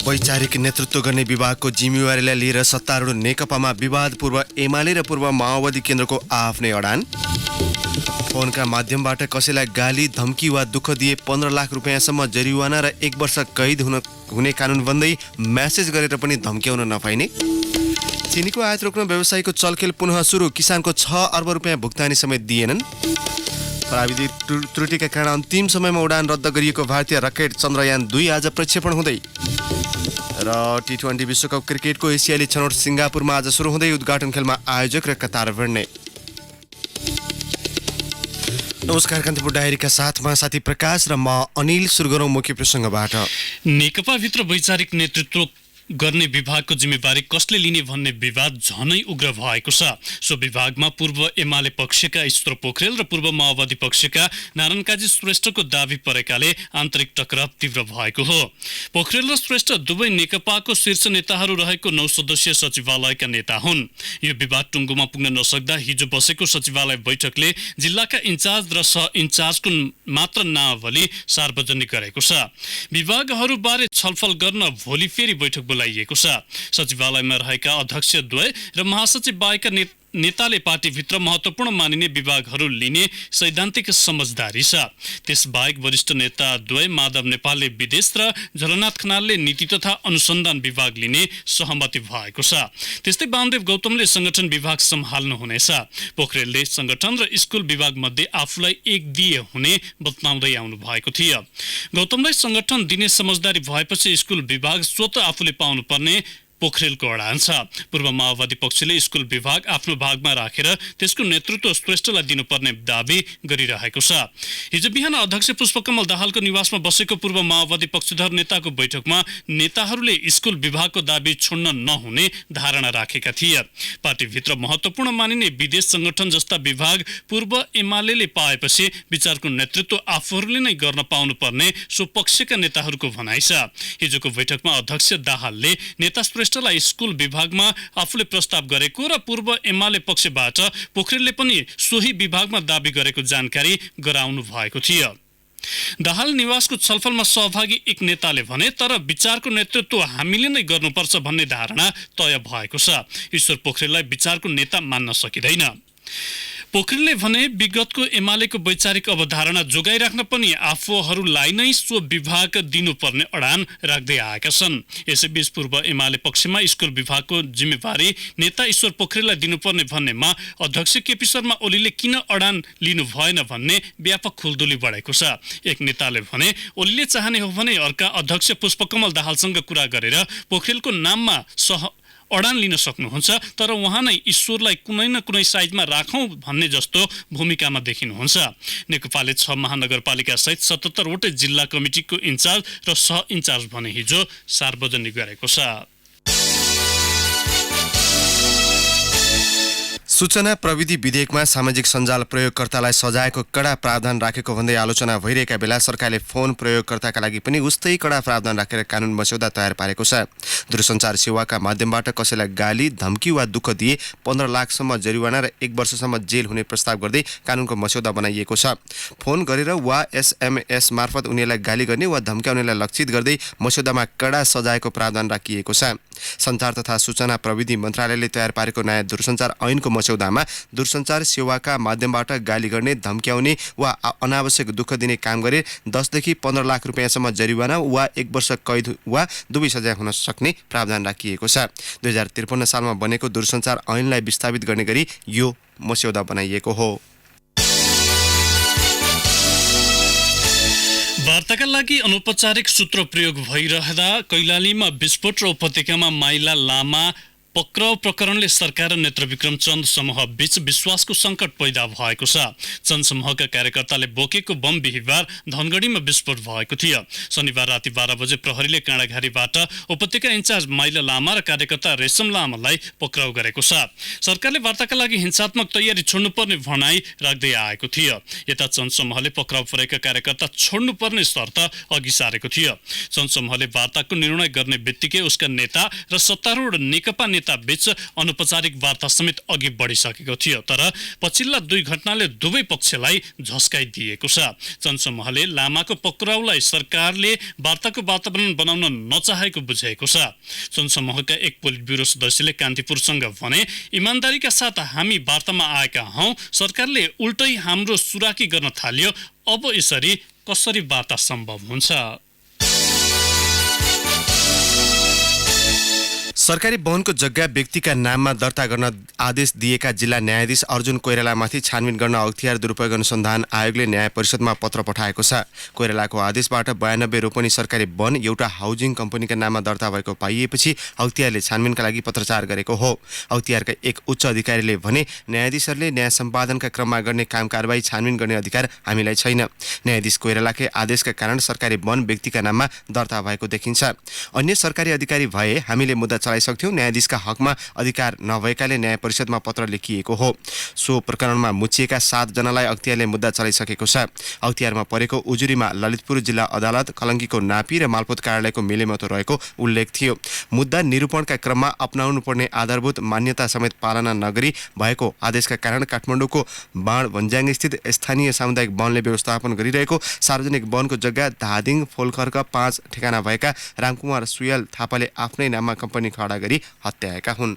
वैचारिक नेतृत्व गर्ने विभागको जिम्मेवारीलाई लिएर सत्तारूढ नेकपामा विवादपूर्व एमाले र पूर्व माओवादी केन्द्रको आफ्नै अडान। फोनका माध्यमबाट कसैलाई गाली धम्की वा दुःख दिए 15 लाख रुपियाँसम्म जरिवाना र 1 वर्ष कैद हुने कानुन बन्दै म्यासेज गरेर पनि धम्क्याउन नपाइने। चिनीको आयात रोक्न व्यवसायको चलखेल पुनः सुरु, किसानको 6 अर्ब रुपियाँ भुक्तानी समेत दिएनन्। प्राविधिक त्रुटिका कारण अन्तिम समयमा उडान रद्द गरिएको भारतीय रकेट चन्द्रयान 2 आज प्रक्षेपण हुँदै। र T20 विश्वकप क्रिकेटको एसियाली छनौट सिङ्गापुरमा आज सुरु हुँदै उद्घाटन खेलमा आयोजक र कतार भिड्ने। नमस्कार, कान्तिपुर डायरीका साथमा साथी प्रकाश र म अनिल। सुरु गरौँ मुख्य प्रसङ्गबाट। नेकपाभित्र वैचारिक नेतृत्व गर्ने विभागको जिम्मेवारी कसले लिने भन्ने विवाद झनै उग्र भएको छ। सो विभागमा पूर्व एमाले पक्षका ईश्वर पोखरेल र पूर्व माओवादी पक्षका नारायण काजी श्रेष्ठको दाबी परेकाले आन्तरिक टकराव तीव्र भएको हो। पोखरेल र श्रेष्ठ दुवै नेकपाको शीर्ष नेताहरू रहेको 9 सदस्यीय सचिवालयका नेता हुन्। यो विवाद टुङ्गोमा पुग्न नसक्दा हिजो बसेको सचिवालय बैठकले जिल्लाका इन्चार्ज र सह इन्चार्जको मात्र नामावली सार्वजनिक गरेको छ। विभागहरूबारे छलफल गर्न भोलि फेरि बैठक बोलाइएको छ। सचिवालयमा रहेका अध्यक्ष द्वय र महासचिव बाहेकका नेताले पार्टीभित्र महत्त्वपूर्ण मानिने विभागहरू लिने सैद्धान्तिक समझदारी छ। त्यसबाहेक वरिष्ठ नेता द्वय माधव नेपालले विदेश र झलनाथ खनालले नीति तथा अनुसन्धान विभाग लिने सहमति भएको छ। त्यस्तै वामदेव गौतमले संगठन विभाग सम्हाल्नुहुनेछ। पोखरेलले संगठन र स्कुल विभाग मध्ये आफूलाई एकदिए हुने बताउँदै आउनु भएको थियो। गौतमलाई संगठन दिने समझदारी भएपछि स्कुल विभाग स्वतः आफूले पाउनुपर्ने पोखरेलको अडान छ। पूर्व माओवादी पक्षले स्कुल विभाग आफ्नो भागमा राखेर त्यसको नेतृत्व श्रेष्ठलाई दिनुपर्ने दाबी गरिरहेको छ। हिजो बिहान अध्यक्ष पुष्पकमल दाहालको निवासमा बसेको पूर्व माओवादी पक्षधर नेताको बैठकमा नेताहरूले स्कुल विभागको दाबी छोड्न नहुने धारणा राखेका थिए। पार्टीभित्र महत्त्वपूर्ण मानिने विदेश संगठन जस्ता विभाग पूर्व एमाले पाएपछि विचारको नेतृत्व आफूहरूले नै गर्न पाउनुपर्ने सो पक्षका नेताहरूको भनाइ छ। हिजोको बैठकमा अध्यक्ष दाहालले नेता श्रेष्ठलाई स्कुल विभागमा आफूले प्रस्ताव गरेको र पूर्व एमाले पक्षबाट पोखरेलले पनि सोही विभागमा दाबी गरेको जानकारी गराउनु भएको थियो। दाहाल निवासको छलफलमा सहभागी एक नेताले भने तर विचारको नेतृत्व हामीले नै गर्नुपर्छ भन्ने धारणा तय भएको छ। ईश्वर पोखरेललाई विचारको नेता मान्न सकिँदैन। पोखरेलले भने विगतको एमालेको वैचारिक अवधारणा जोगाइराख्न पनि आफूहरूलाई नै सो विभाग दिनुपर्ने अडान राख्दै आएका छन्। यसैबीच पूर्व एमाले पक्षमा स्कुल विभागको जिम्मेवारी नेता ईश्वर पोखरेललाई दिनुपर्ने भन्नेमा अध्यक्ष केपी शर्मा ओलीले किन अडान लिनु भएन भन्ने व्यापक खुल्दुली बढेको छ। एक नेताले भने ओलीले चाहने हो भने अर्का अध्यक्ष पुष्पकमल दाहालसँग कुरा गरेर पोखरेलको नाममा अडान लिन सक्नुहुन्छ, तर उहाँ नै ईश्वरलाई कुनै न कुनै साइजमा राखौँ भन्ने जस्तो भूमिकामा देखिनुहुन्छ। नेकपाले 6 महानगरपालिका सहित 77 वटै जिल्ला कमिटीको इन्चार्ज र सह इन्चार्ज भने हिजो सार्वजनिक गरेको छ। सूचना प्रविधि विधेयकमा सामाजिक सञ्जाल प्रयोगकर्तालाई सजायको कडा प्रावधान राखेको भन्दै आलोचना भइरहेका बेला सरकारले फोन प्रयोगकर्ताका लागि पनि उस्तै कडा प्रावधान राखेर कानुन मस्यौदा तयार पारेको छ। दूरसञ्चार सेवाका माध्यमबाट कसैलाई गाली धम्की वा दुःख दिए 15 लाखसम्म जरिवाना र 1 वर्षसम्म जेल हुने प्रस्ताव गर्दै कानुनको मस्यौदा बनाइएको छ। फोन गरेर वा SMS मार्फत उनीहरूलाई गाली गर्ने वा धम्क्याउनेलाई लक्षित गर्दै मस्यौदामा कडा सजायको प्रावधान राखिएको छ। सञ्चार तथा सूचना प्रविधि मन्त्रालयले तयार पारेको नयाँ दूरसञ्चार ऐनको मस्यौदामा दूरसञ्चार सेवाका माध्यमबाट गाली गर्ने, धम्क्याउने वा अनावश्यक दुःख दिने काम गरे 10 देखि 15 लाख रुपियाँसम्म जरिवाना वा 1 वर्ष कैद वा दुवै सजाय हुन सक्ने प्रावधान राखिएको छ। 2053 सालमा बनेको दूरसञ्चार ऐनलाई विस्थापित गर्ने गरी यो मस्यौदा बनाइएको हो। वार्ताका लागि अनौपचारिक सूत्र प्रयोग भइरहँदा कैलालीमा विस्फोट र उपत्यकामा माइला लामा पक्राउ प्रकरणले सरकार र नेत्रविक्रम चन्द समूह बीच विश्वासको सङ्कट पैदा भएको छ। चन्द समूहका कार्यकर्ताले बोकेको बम बिहिबार धनगढीमा विस्फोट भएको थियो। शनिबार राति 12 बजे प्रहरीले काँडाघारीबाट उपत्यका इन्चार्ज माइला लामा र कार्यकर्ता रेशम लामालाई पक्राउ गरेको छ। सरकारले वार्ताका लागि हिंसात्मक तयारी छोड्नुपर्ने भनाइ राख्दै आएको थियो। यता चन्द समूहले पक्राउ परेका कार्यकर्ता छोड्नुपर्ने शर्त अघि सारेको थियो। चन्द समूहले वार्ताको निर्णय गर्ने बित्तिकै उसका नेता र सत्तारूढ नेकपा बीच अनौपचारिक वार्ता समेत अघि बढिसकेको थियो, तर पछिल्ला 2 घटनाले दुवै पक्षलाई झस्काइदिएको छ। जनसमूहले लामाको पक्राउलाई सरकारले वार्ताको वातावरण बनाउन नचाहेको बुझेको छ। जनसमूहका एक पोलिट ब्युरो सदस्यले कान्तिपुरसँग भने, इमानदारीका साथ हामी वार्तामा आएका हौं, सरकारले उल्टै हाम्रो सुराकी गर्न थाल्यो, अब यसरी कसरी वार्ता सम्भव हुन्छ? सरकारी भवनको जग्गा व्यक्तिका नाममा दर्ता गर्न आदेश दिएका जिल्ला न्यायाधीश अर्जुन कोइरालामाथि छानबिन गर्न अख्तियार दुरुपयोग अनुसन्धान आयोगले न्याय परिषदमा पत्र पठाएको छ। कोइरालाको आदेशबाट 92 रोपनी सरकारी वन एउटा हाउजिङ कम्पनीका नाममा दर्ता भएको पाइएपछि अख्तियारले छानबिनका लागि पत्रचार गरेको हो। अख्तियारका एक उच्च अधिकारीले भने, न्यायाधीशहरूले न्याय सम्पादनका क्रममा गर्ने काम कारबाही छानबिन गर्ने अधिकार हामीलाई छैन। न्यायाधीश कोइरालाकै आदेशका कारण सरकारी वन व्यक्तिका नाममा दर्ता भएको देखिन्छ। अन्य सरकारी अधिकारी भए हामीले मुद्दा चलाइसक्थ्यौं। न्यायाधीशका हकमा अधिकार नभएकाले न्याय परिषदमा पत्र लेखिएको हो। सो प्रकरणमा मुचिएका 7 जनालाई अख्तियारले मुद्दा चलाइसकेको छ। अख्तियारमा परेको उजुरीमा ललितपुर जिल्ला अदालत, कलङ्कीको नापी र मालपोत कार्यालयको मिलेमतो रहेको उल्लेख थियो। मुद्दा निरूपणका क्रममा अपनाउनु पर्ने आधारभूत मान्यता समेत पालना नगरी भएको आदेशका कारण काठमाडौँको बाण भन्ज्याङ स्थित स्थानीय सामुदायिक वनले व्यवस्थापन गरिरहेको सार्वजनिक वनको जग्गा धादिङ फोलखर्क 5 ठेगाना भएका रामकुमार सुयाल थापाले आफ्नै नाममा कम्पनी खडा गरी हत्याएका हुन्।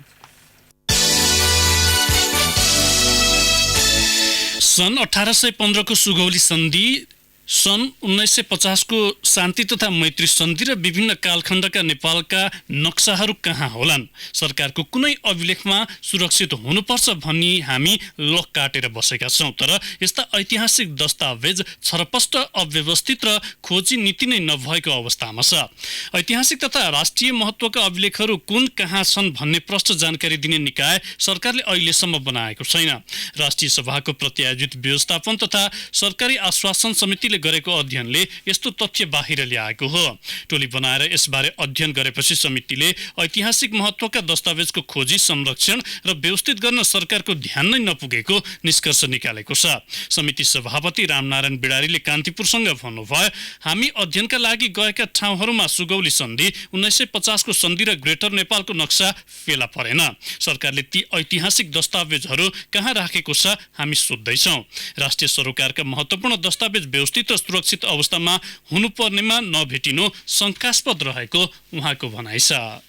सन् 1815 को सुगौली सन्धि, सन् 1950 को शान्ति तथा मैत्री सन्धि र विभिन्न कालखण्डका नेपालका नक्साहरू कहाँ होलान्? सरकारको कुनै अभिलेखमा सुरक्षित हुनुपर्छ भनी हामी लक काटेर बसेका छौं, तर यस्ता ऐतिहासिक दस्तावेज छरपष्ट, अव्यवस्थित र खोजी नीति नै नभएको अवस्थामा छ। ऐतिहासिक तथा राष्ट्रिय महत्त्वका अभिलेखहरू कुन कहाँ छन् भन्ने प्रष्ट जानकारी दिने निकाय सरकारले अहिलेसम्म बनाएको छैन। राष्ट्रिय सभाको प्रत्यायोजित व्यवस्थापन तथा सरकारी आश्वासन समितिले गरेको अध्ययनले यस्तो तथ्य बाहिर ल्याएको हो। टोली बनाएर यसबारे अध्ययन गरेपछि समितिले ऐतिहासिक महत्त्वका दस्तावेजको खोजी, संरक्षण र व्यवस्थित गर्न सरकारको ध्यान नै नपुगेको निष्कर्ष निकालेको छ। समिति सभापति रामनारायण बिडारीले कान्तिपुरसँग भन्नुभयो, हामी अध्ययनका लागि गएका ठाउँहरूमा सुगौली सन्धि, 1950 को सन्धि र ग्रेटर नेपालको नक्सा फेला परेन। सरकारले ती ऐतिहासिक दस्तावेजहरू कहाँ राखेको छ हामी सोध्दैछौँ। राष्ट्रिय सरोकारका महत्त्वपूर्ण दस्तावेज व्यवस्थित र सुरक्षित अवस्थामा हुनुपर्नेमा नभेटिनु शङ्कास्पद रहेको उहाँको भनाइ छ।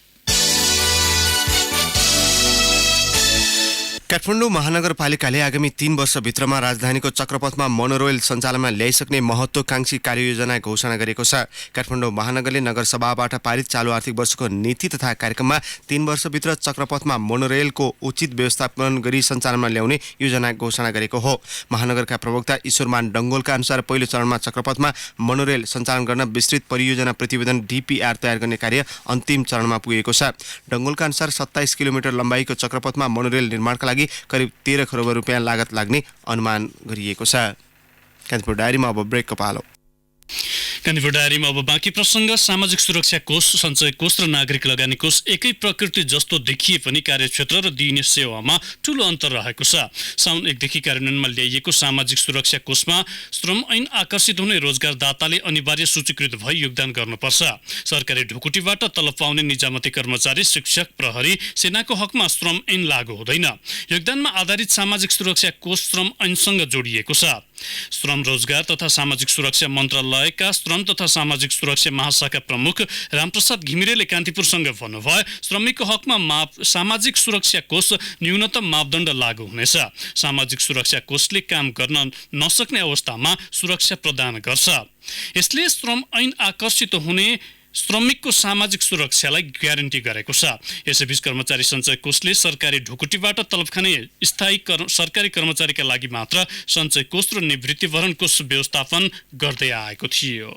काठमाडौँ महानगरपालिकाले आगामी 3 वर्षभित्रमा राजधानीको चक्रपथमा मोनोरेल सञ्चालनमा ल्याइसक्ने महत्त्वकांक्षी कार्ययोजना घोषणा गरेको छ। काठमाडौँ महानगरले नगरसभाबाट पारित चालु आर्थिक वर्षको नीति तथा कार्यक्रममा 3 वर्षभित्र चक्रपथमा मोनोरेलको उचित व्यवस्थापन गरी सञ्चालनमा ल्याउने योजना घोषणा गरेको हो। महानगरका प्रवक्ता ईश्वरमान डङ्गोलका अनुसार पहिलो चरणमा चक्रपथमा मोनोरेल सञ्चालन गर्न विस्तृत परियोजना प्रतिवेदन DPR तयार गर्ने कार्य अन्तिम चरणमा पुगेको छ। डङ्गोलका अनुसार 27 किलोमिटर लम्बाइको चक्रपथमा मोनोरेल निर्माणका लागि करिब 13 करोड रुपियाँ लागत लाग्ने अनुमान गरिएको छ। कान्तिपुर डायरीमा अब ब्रेकको पालो। कान्तिपुर डायरीमा अब बाँकी प्रसङ्ग। सामाजिक सुरक्षा कोष, सञ्चय कोष र नागरिक लगानी कोष एकै प्रकृति जस्तो देखिए पनि कार्यक्षेत्र र दिइने सेवामा ठूलो अन्तर रहेको छ। साउन 1 देखि कार्यान्वयनमा ल्याइएको सामाजिक सुरक्षा कोषमा श्रम ऐन आकर्षित हुने रोजगारदाताले अनिवार्य सूचीकृत भई योगदान गर्नुपर्छ। सरकारी ढुकुटीबाट तलब पाउने निजामती कर्मचारी, शिक्षक, प्रहरी, सेनाको हकमा श्रम ऐन लागू हुँदैन। योगदानमा आधारित सामाजिक सुरक्षा कोष श्रम ऐनसँग जोडिएको छ। श्रम, रोजगार तथा सामाजिक सुरक्षा मन्त्रालयका श्रम तथा सामाजिक सुरक्षा महाशाखा प्रमुख रामप्रसाद घिमिरेले कान्तिपुरसँग भन्नुभयो, श्रमिकको हकमा सामाजिक सुरक्षा कोष न्यूनतम मापदण्ड लागू हुनेछ। सामाजिक सुरक्षा कोषले काम गर्न नसक्ने अवस्थामा सुरक्षा प्रदान गर्छ। यसले श्रम ऐन आकर्षित हुने श्रमिकको सामाजिक सुरक्षालाई ग्यारेन्टी गरेको छ। यसैबीच कर्मचारी सञ्चय कोषले सरकारी ढुकुटीबाट तलब खाने स्थायी सरकारी कर्मचारीका लागि मात्र सञ्चय कोष र निवृत्तिभरण कोष व्यवस्थापन गर्दै आएको थियो।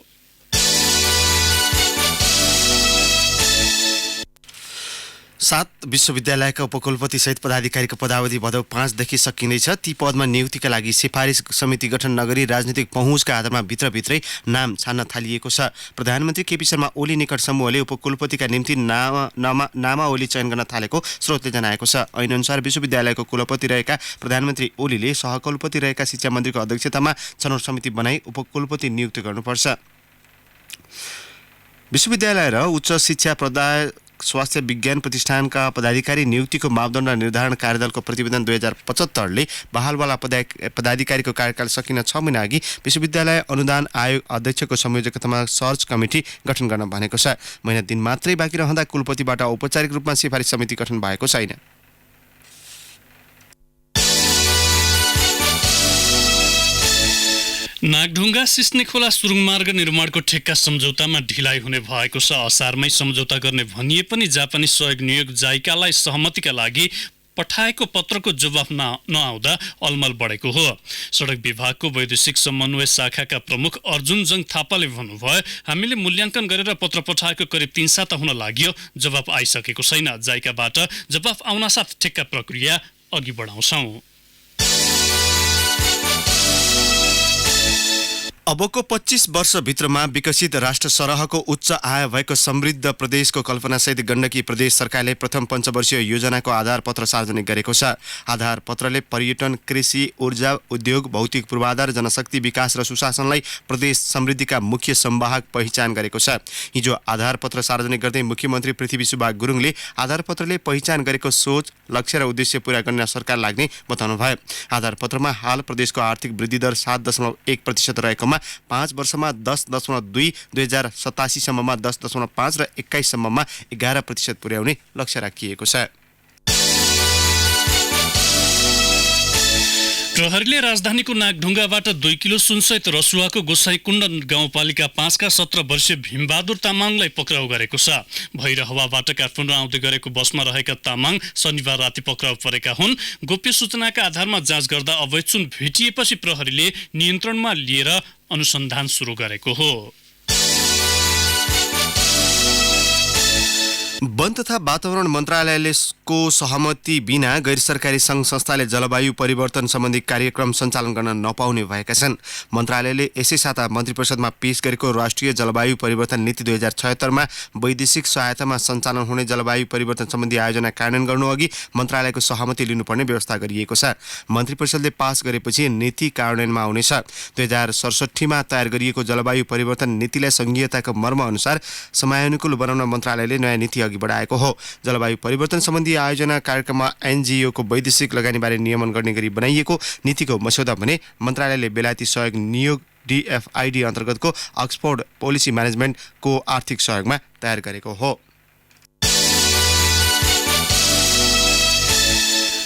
7 विश्वविद्यालयका उपकुलपति सहित पदाधिकारीको पदावधि भदौ 5 देखि सकिँदैछ। ती पदमा नियुक्तिका लागि सिफारिस समिति गठन नगरी राजनीतिक पहुँचका आधारमा भित्रभित्रै नाम छान्न थालिएको छ। प्रधानमन्त्री केपी शर्मा ओली निकट समूहले उपकुलपतिका निम्ति नामावली चयन गर्न थालेको स्रोतले जनाएको छ। ऐनअनुसार विश्वविद्यालयको कुलपति रहेका प्रधानमन्त्री ओलीले सहकुलपति रहेका शिक्षा मन्त्रीको अध्यक्षतामा छनौट समिति बनाई उपकुलपति नियुक्त गर्नुपर्छ। विश्वविद्यालय र उच्च शिक्षा स्वास्थ्य विज्ञान प्रतिष्ठानका पदाधिकारी नियुक्तिको मापदण्ड निर्धारण कार्यदलको प्रतिवेदन 2075ले बहालवाला पदाधिकारीको कार्यकाल सकिन 6 महिना अघि विश्वविद्यालय अनुदान आयोग अध्यक्षको संयोजकतामा सर्च कमिटी गठन गर्न भनेको छ। महिना दिन मात्रै बाँकी रहँदा कुलपतिबाट औपचारिक रूपमा सिफारिस समिति गठन भएको छैन। नागढुङ्गा सिस्ने खोला सुरुङमार्ग निर्माणको ठेक्का सम्झौतामा ढिलाइ हुने भएको छ। असारमै सम्झौता गर्ने भनिए पनि जापानी सहयोग नियोग जाइकालाई सहमतिका लागि पठाएको पत्रको जवाफ नआउँदा अलमल बढेको हो। सडक विभागको वैदेशिक समन्वय शाखाका प्रमुख अर्जुन जङ थापाले भन्नुभयो, हामीले मूल्याङ्कन गरेर पत्र पठाएको करिब 3 साता हुन लाग्यो, जवाफ आइसकेको छैन। जाइकाबाट जवाफ आउनासाथ ठेक्का प्रक्रिया अघि बढाउँछौँ। अबको 25 वर्षभित्रमा विकसित राष्ट्र सरहको उच्च आय भएको समृद्ध प्रदेशको कल्पनासहित गण्डकी प्रदेश सरकारले प्रथम पञ्चवर्षीय योजनाको आधारपत्र सार्वजनिक गरेको छ। आधारपत्रले पर्यटन, कृषि, ऊर्जा, उद्योग, भौतिक पूर्वाधार, जनशक्ति विकास र सुशासनलाई प्रदेश समृद्धिका मुख्य संवाहक पहिचान गरेको छ। हिजो आधारपत्र सार्वजनिक गर्दै मुख्यमन्त्री पृथ्वी सुब्बा गुरुङले आधारपत्रले पहिचान गरेको सोच, लक्ष्य र उद्देश्य पूरा गर्न सरकार लाग्ने बताउनुभयो। आधारपत्रमा हाल प्रदेशको आर्थिक वृद्धि दर 7.1% रहेकोमा 5 वर्षमा 10.2, 2087 सम्ममा 10.5 र 21 सम्ममा 11% पुर्याउने लक्ष्य राखिएको छ। प्रहरीले राजधानीको नागढुङ्गाबाट 2 किलो सुनसहित रसुवाको गोसाईकुण्ड गाउँपालिका 5 का 17 वर्षीय भीमबहादुर तामाङलाई पक्राउ गरेको छ। भैरहवाबाट काठमाडौँ आउँदै गरेको बसमा रहेका तामाङ शनिबार राति पक्राउ परेका हुन्। गोप्य सूचनाका आधारमा जाँच गर्दा अवैध सुन भेटिएपछि प्रहरीले नियन्त्रणमा लिएर अनुसन्धान सुरु गरेको हो। वन तथा वातावरण मन्त्रालयले को सहमति बिना गैर सरकारी सङ्घ संस्थाले जलवायु परिवर्तन सम्बन्धी कार्यक्रम सञ्चालन गर्न नपाउने भएका छन्। मन्त्रालयले यसै साता मन्त्री परिषदमा पेश गरेको राष्ट्रिय जलवायु परिवर्तन नीति 2076मा वैदेशिक सहायतामा सञ्चालन हुने जलवायु परिवर्तन सम्बन्धी आयोजना कार्यान्वयन गर्नु अघि मन्त्रालयको सहमति लिनुपर्ने व्यवस्था गरिएको छ। मन्त्री परिषदले पास गरेपछि नीति कार्यान्वयनमा आउनेछ। 2067मा तयार गरिएको जलवायु परिवर्तन नीतिलाई संघीयताको मर्म अनुसार समयानुकूल बनाउन मन्त्रालयले नयाँ नीति अघि बढाएको हो। जलवायु परिवर्तन सम्बन्धी आयोजना कार्यक्रममा एनजीओको वैदेशिक लगानीबारे नियमन गर्ने गरी बनाइएको नीतिको मस्यौदा भने मन्त्रालयले बेलायती सहयोग नियोग DFID अन्तर्गतको अक्सफोर्ड पोलिसी म्यानेजमेन्टको आर्थिक सहयोगमा तयार गरेको हो।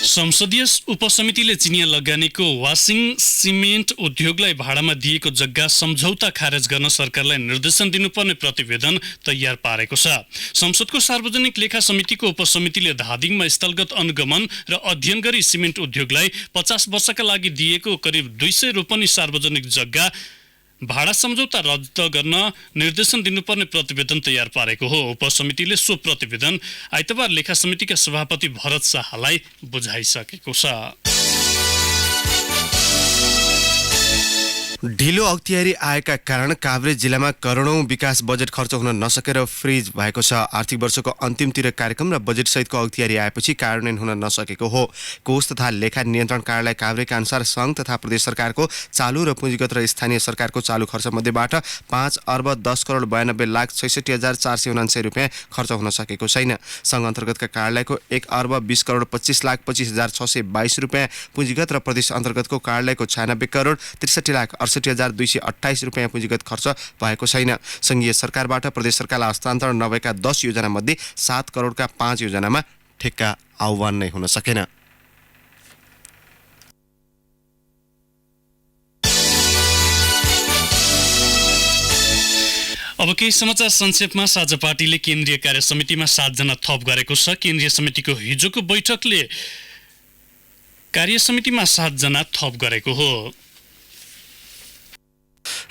संसदीय उपसमितिले चिनिया लगानीको वासिङ सिमेन्ट उद्योगलाई भाडामा दिएको जग्गा सम्झौता खारेज गर्न सरकारलाई निर्देशन दिनुपर्ने प्रतिवेदन तयार पारेको छ। संसदको सार्वजनिक लेखा समितिको उपसमितिले धादिङमा स्थलगत अनुगमन र अध्ययन गरी सिमेन्ट उद्योगलाई 50 वर्षका लागि दिएको करिब 200 रोपनी सार्वजनिक जग्गा भाडा सम्झौता रद्द गर्न निर्देशन दिनुपर्ने प्रतिवेदन तयार पारेको हो। उपसमितिले सो प्रतिवेदन आइतबार लेखा समितिका सभापति भरत शाहलाई बुझाइसकेको छ। ढिलो अख्तियारी आएका कारण काभ्रे जिल्लामा करोडौं विकास बजेट खर्च हुन नसकेर फ्रिज भएको छ। आर्थिक वर्षको अन्तिमतिर कार्यक्रम र बजेट सहितको अख्तियारी आएपछि कार्यान्वयन हुन नसकेको हो। कोष तथा लेखा नियन्त्रण कार्यालय काभ्रेका अनुसार सङ्घ तथा प्रदेश सरकारको चालु र पुँजीगत र स्थानीय सरकारको चालु खर्च मध्येबाट 5 अर्ब 10 करोड 92 लाख 66,479 रुपियाँ खर्च हुन सकेको छैन। सङ्घ अन्तर्गतका कार्यालयको 1 अर्ब 20 करोड 25 लाख 25,622 रुपियाँ पुँजीगत र प्रदेश अन्तर्गतको कार्यालयको 96 करोड 63 लाख 68,228 रुपियाँ पुँजीगत खर्च भएको छैन। सङ्घीय सरकारबाट प्रदेश सरकारलाई हस्तान्तरण नभएका 10 योजना मध्ये 7 करोडका 5 योजनामा ठेक्का आह्वान नै हुन सकेन। अब केही समाचार संक्षेपमा। साझा पार्टीले केन्द्रीय कार्य समितिमा 7 जना थप गरेको छ। केन्द्रीय समितिको हिजोको बैठकले कार्य समितिमा 7 जना थप गरेको हो।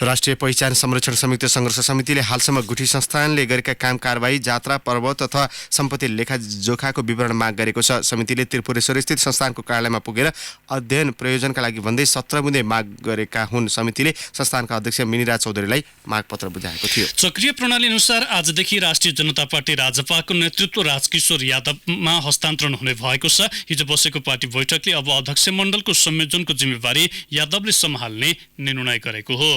राष्ट्रिय पहिचान संरक्षण संयुक्त सङ्घर्ष समितिले हालसम्म गुठी संस्थानले गरेका काम कारबाही, जात्रा, पर्व तथा सम्पत्ति लेखाजोखाको विवरण माग गरेको छ। समितिले त्रिपुरेश्वर स्थित संस्थानको कार्यालयमा पुगेर अध्ययन प्रयोजनका लागि भन्दै 17 बुँदे माग गरेका हुन्। समितिले संस्थानका अध्यक्ष मिनिराज चौधरीलाई मागपत्र बुझाएको थियो। चक्रीय प्रणाली अनुसार आजदेखि राष्ट्रिय जनता पार्टी राजपाको नेतृत्व राजकिशोर यादवमा हस्तान्तरण हुने भएको छ। हिजो बसेको पार्टी बैठकले अब अध्यक्ष मण्डलको संयोजनको जिम्मेवारी यादवले सम्हाल्ने निर्णय गरेको हो।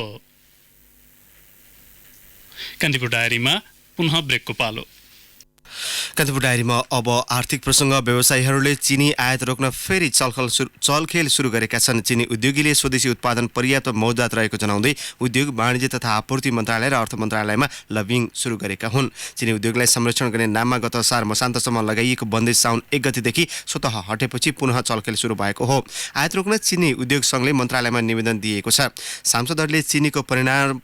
कान्तिपुर डायरीमा पुनः ब्रेकको पालो। कान्तिपुर डायरीमा अब आर्थिक प्रसङ्ग। व्यवसायीहरूले चिनी आयात रोक्न फेरि चलखेल सुरु गरेका छन्। चिनी उद्योगीले स्वदेशी उत्पादन पर्याप्त मौजदात रहेको जनाउँदै उद्योग वाणिज्य तथा आपूर्ति मन्त्रालय र अर्थ मन्त्रालयमा लबिङ सुरु गरेका हुन्। चिनी उद्योगलाई संरक्षण गर्ने नाममा गत सार मसान्तसम्म लगाइएको बन्देज साउन 1 गतेदेखि स्वतः हटेपछि पुनः चलखेल सुरु भएको हो। आयात रोक्न चिनी उद्योग सङ्घले मन्त्रालयमा निवेदन दिएको छ। सांसदहरूले चिनीको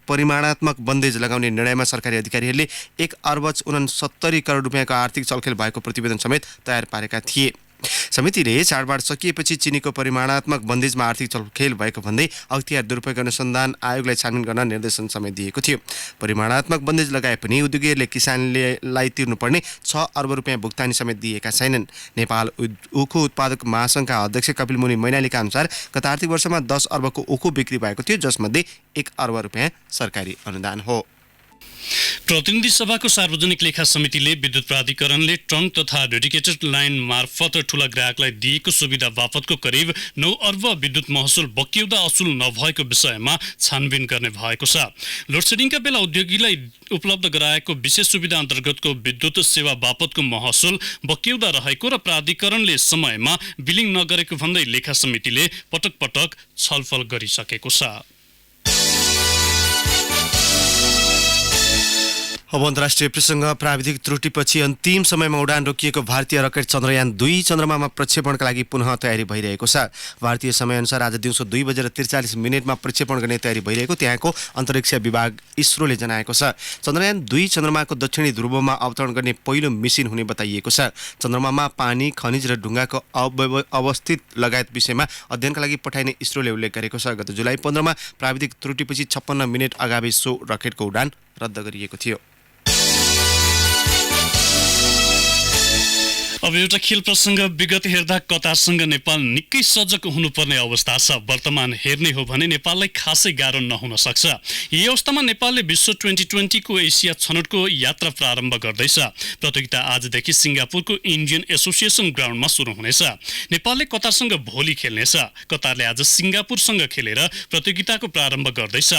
परिमाणात्मक बन्देज लगाउने निर्णयमा सरकारी अधिकारीहरूले 1 अर्ब 69 करोड रुपियाँको आर्थिक चलखेल भएको प्रतिवेदन समेत तयार पारेका थिए। समितिले चाडबाड सकिएपछि चिनीको परिमाणात्मक बन्देजमा आर्थिक चलखेल भएको भन्दै अख्तियार दुरुपयोग अनुसन्धान आयोगलाई छानबिन गर्न निर्देशन समेत दिएको थियो। परिमाणात्मक बन्देज लगाए पनि उद्योगीहरूले किसानलाई तिर्नुपर्ने 6 अर्ब रुपियाँ भुक्तानी समेत दिएका छैनन्। नेपाल उखु उत्पादक महासङ्घका अध्यक्ष कपिल मुनि मैनालीका अनुसार गत आर्थिक वर्षमा 10 अर्बको उखु बिक्री भएको थियो, जसमध्ये 1 अर्ब रुपियाँ सरकारी अनुदान हो। प्रतिनिधि सभाको सार्वजनिक लेखा समितिले विद्युत प्राधिकरणले ट्रङ्क तथा डेडिकेटेड लाइन मार्फत ठूला ग्राहकलाई दिएको सुविधा बापतको करिब 9 अर्ब विद्युत महसुल बक्यौदा असुल नभएको विषयमा छानबिन गर्ने भएको छ। लोडसेडिङका बेला उद्योगीलाई उपलब्ध गराएको विशेष सुविधा अन्तर्गतको विद्युत सेवा बापतको महसुल बक्यौदा रहेको र प्राधिकरणले समयमा बिलिङ नगरेको भन्दै लेखा समितिले पटक पटक छलफल गरिसकेको छ। अब अन्तर्राष्ट्रिय प्रसङ्ग। प्राविधिक त्रुटिपछि अन्तिम समयमा उडान रोकिएको भारतीय रकेट चन्द्रयान 2 चन्द्रमामा प्रक्षेपणका लागि पुनः तयारी भइरहेको छ। भारतीय समयअनुसार आज दिउँसो 2:43 प्रक्षेपण गर्ने तयारी भइरहेको त्यहाँको अन्तरिक्ष विभाग इसरोले जनाएको छ। चन्द्रयान 2 चन्द्रमाको दक्षिणी ध्रुवमा अवतरण गर्ने पहिलो मिसिन हुने बताइएको छ। चन्द्रमामा पानी, खनिज र ढुङ्गाको अवस्थित लगायत विषयमा अध्ययनका लागि पठाइने इसरोले उल्लेख गरेको छ। गत जुलाई 15मा प्राविधिक त्रुटिपछि 56 मिनेट अगावै सो रकेटको उडान रद्द गरिएको थियो। अब एउटा खेल प्रसङ्ग। विगत हेर्दा कतारसँग नेपाल निकै सजग हुनुपर्ने अवस्था छ। वर्तमान हेर्ने हो भने नेपाललाई खासै गाह्रो नहुन सक्छ। यही अवस्थामा नेपालले विश्व 2020 को एसिया छनौटको यात्रा प्रारम्भ गर्दैछ। प्रतियोगिता आजदेखि सिङ्गापुरको इन्डियन एसोसिएसन ग्राउन्डमा सुरु हुनेछ। नेपालले कतारसँग भोलि खेल्नेछ। कतारले आज सिङ्गापुरसँग खेलेर प्रतियोगिताको प्रारम्भ गर्दैछ।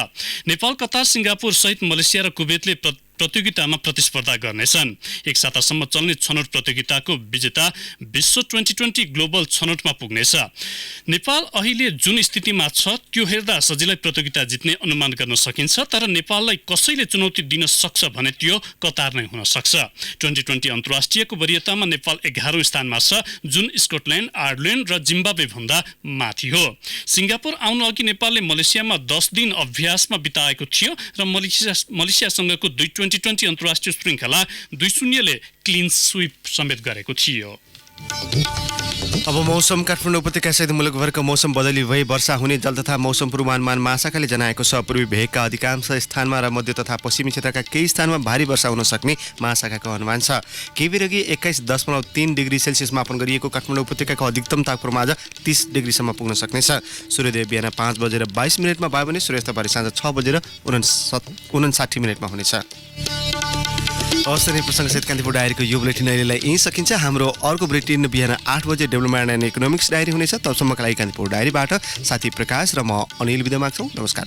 नेपाल, कतार, सिङ्गापुर सहित मलेसिया र कुवेतले प्रतियोगितामा प्रतिस्पर्धा गर्नेछन्। एक सातासम्म चल्ने छनौट प्रतियोगिताको विजेता विश्व 2020 ग्लोबल छनौटमा पुग्नेछ। नेपाल अहिले जुन स्थितिमा छ त्यो हेर्दा सजिलै प्रतियोगिता जित्ने अनुमान गर्न सकिन्छ, तर नेपाललाई कसैले चुनौती दिन सक्छ भने त्यो कतार नै हुन सक्छ। 2020 अन्तर्राष्ट्रियको वरियतामा नेपाल 11औं स्थानमा छ, जुन स्कटल्यान्ड, आयरल्यान्ड र जिम्बाब्वे भन्दा माथि हो। सिङ्गापुर आउनु अघि नेपालले मलेसियामा 10 दिन अभ्यासमा बिताएको थियो र मलेसियासँगको 2020 अन्तर्राष्ट्रिय श्रृङ्खला 2-0 क्लिन स्विप समेत गरेको थियो। अब मौसम। काठमाडौँ उपत्यका सहित मुलुकभरको मौसम बदली भई वर्षा हुने जल तथा मौसम पूर्वानुमान महाशाखाले जनाएको छ। पूर्वी भेगका अधिकांश स्थानमा र मध्य तथा पश्चिमी क्षेत्रका केही स्थानमा भारी वर्षा हुन सक्ने महाशाखाको अनुमान छ। केही बेर अघि 21.3 डिग्री सेल्सियस मापन गरिएको काठमाडौँ उपत्यकाको अधिकतम तापक्रम आज 30 डिग्रीसम्म पुग्न सक्नेछ। सूर्योदय बिहान 5:22 भयो भने सूर्यास्त भरे साँझ 6:59 हुनेछ। अवसर प्रसङ्गसहित कान्तिपुर डायरीको यो बुलेटिन अहिलेलाई यहीँ सकिन्छ। हाम्रो अर्को बुलेटिन बिहान 8 बजे डेभलपमेन्ट एन्ड इकोनोमिक्स डायरी हुनेछ। तबसम्मका लागि कान्तिपुर डायरीबाट साथी प्रकाश र म अनिल बिदा माग्छौँ। नमस्कार।